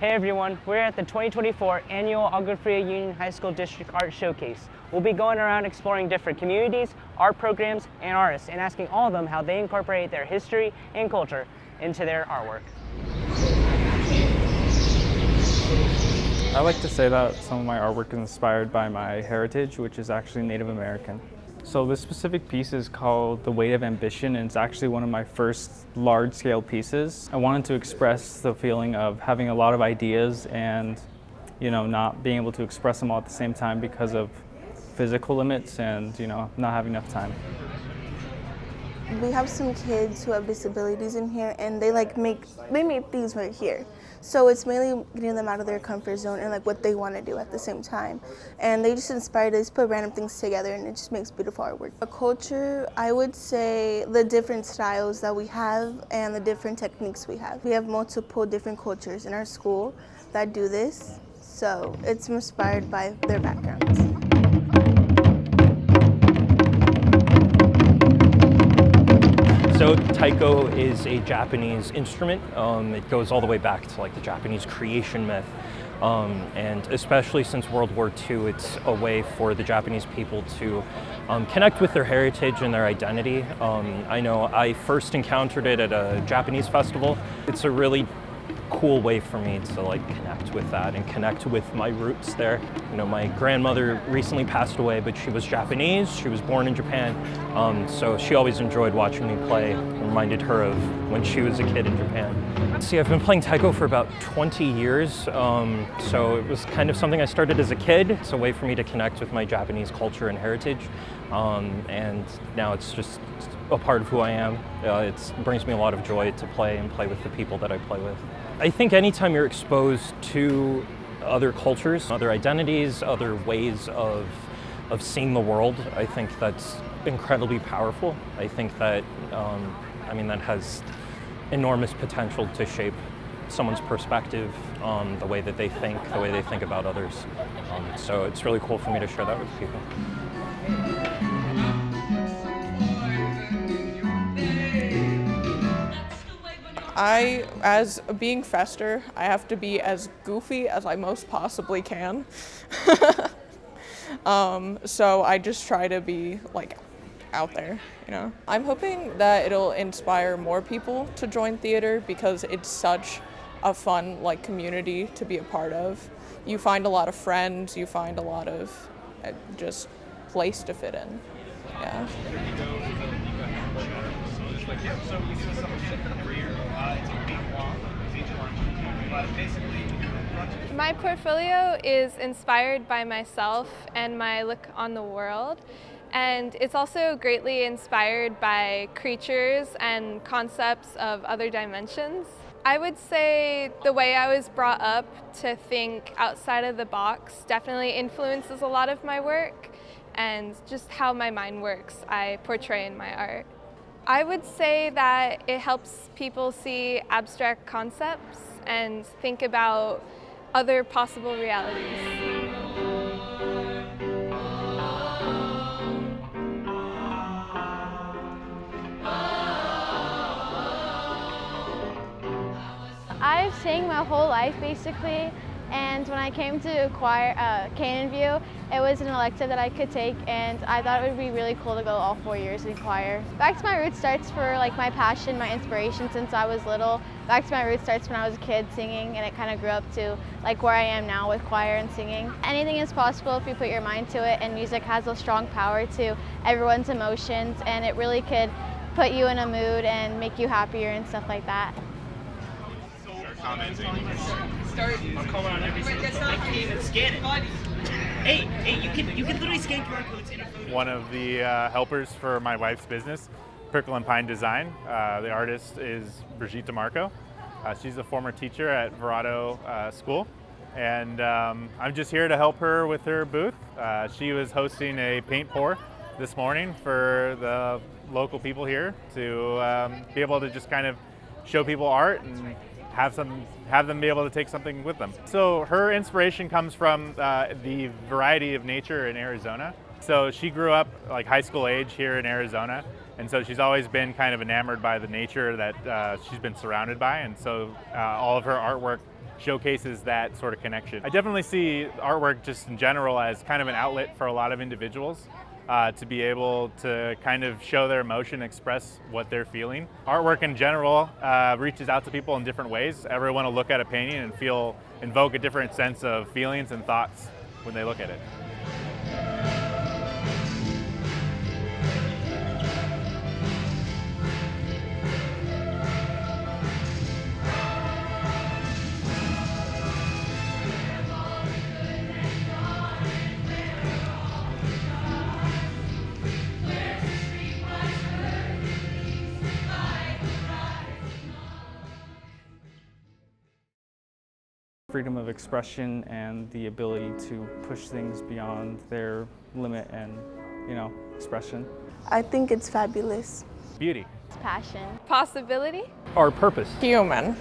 Hey everyone, we're at the 2024 annual Agua Fria Union High School District Art Showcase. We'll be going around exploring different communities, art programs, and artists, and asking all of them how they incorporate their history and culture into their artwork. I like to say that some of my artwork is inspired by my heritage, which is actually Native American. So this specific piece is called The Weight of Ambition, and it's actually one of my first large-scale pieces. I wanted to express the feeling of having a lot of ideas and, not being able to express them all at the same time because of physical limits and, not having enough time. We have some kids who have disabilities in here, and they made things right here. So it's mainly getting them out of their comfort zone and what they want to do at the same time. And they just inspired us to put random things together, and it just makes beautiful artwork. A culture, I would say the different styles that we have and the different techniques we have. We have multiple different cultures in our school that do this, so it's inspired by their backgrounds. So taiko is a Japanese instrument. It goes all the way back to the Japanese creation myth. And especially since World War II, it's a way for the Japanese people to connect with their heritage and their identity. I know I first encountered it at a Japanese festival. It's a really cool way for me to connect with that and connect with my roots there. My grandmother recently passed away, but she was Japanese. She was born in Japan, so she always enjoyed watching me play. It reminded her of when she was a kid in Japan. See, I've been playing taiko for about 20 years, so it was kind of something I started as a kid. It's a way for me to connect with my Japanese culture and heritage, and now it's just a part of who I am. It brings me a lot of joy to play with the people that I play with. I think anytime you're exposed to other cultures, other identities, other ways of seeing the world, I think that's incredibly powerful. I think that, that has enormous potential to shape someone's perspective, the way that they think about others. So it's really cool for me to share that with people. As being Fester, I have to be as goofy as I most possibly can. So I just try to be out there, I'm hoping that it'll inspire more people to join theater because it's such a fun community to be a part of. You find a lot of friends, you find a lot of just place to fit in. Yeah. My portfolio is inspired by myself and my look on the world, and it's also greatly inspired by creatures and concepts of other dimensions. I would say the way I was brought up to think outside of the box definitely influences a lot of my work, and just how my mind works I portray in my art. I would say that it helps people see abstract concepts and think about other possible realities. I've sang my whole life basically, and when I came to choir, Canon View, it was an elective that I could take, and I thought it would be really cool to go all 4 years in choir. Back to My Roots starts for my passion, my inspiration since I was little. Back to My Roots starts when I was a kid singing, and it kind of grew up to where I am now with choir and singing. Anything is possible if you put your mind to it, and music has a strong power to everyone's emotions, and it really could put you in a mood and make you happier and stuff like that. I'll call on every single one. I can't even scan it. Hey, you can literally scan QR codes in a photo. One of the helpers for my wife's business, Prickle and Pine Design. The artist is Brigitte DeMarco. She's a former teacher at Verado School, and I'm just here to help her with her booth. She was hosting a paint pour this morning for the local people here to be able to just kind of show people art and have them be able to take something with them. So her inspiration comes from the variety of nature in Arizona. So she grew up high school age here in Arizona, and so she's always been kind of enamored by the nature that she's been surrounded by, and so all of her artwork showcases that sort of connection. I definitely see artwork just in general as kind of an outlet for a lot of individuals to be able to kind of show their emotion, express what they're feeling. Artwork in general reaches out to people in different ways. Everyone will look at a painting and invoke a different sense of feelings and thoughts when they look at it. Freedom of expression and the ability to push things beyond their limit and, expression. I think it's fabulous. Beauty. Passion. Possibility. Our purpose. Human.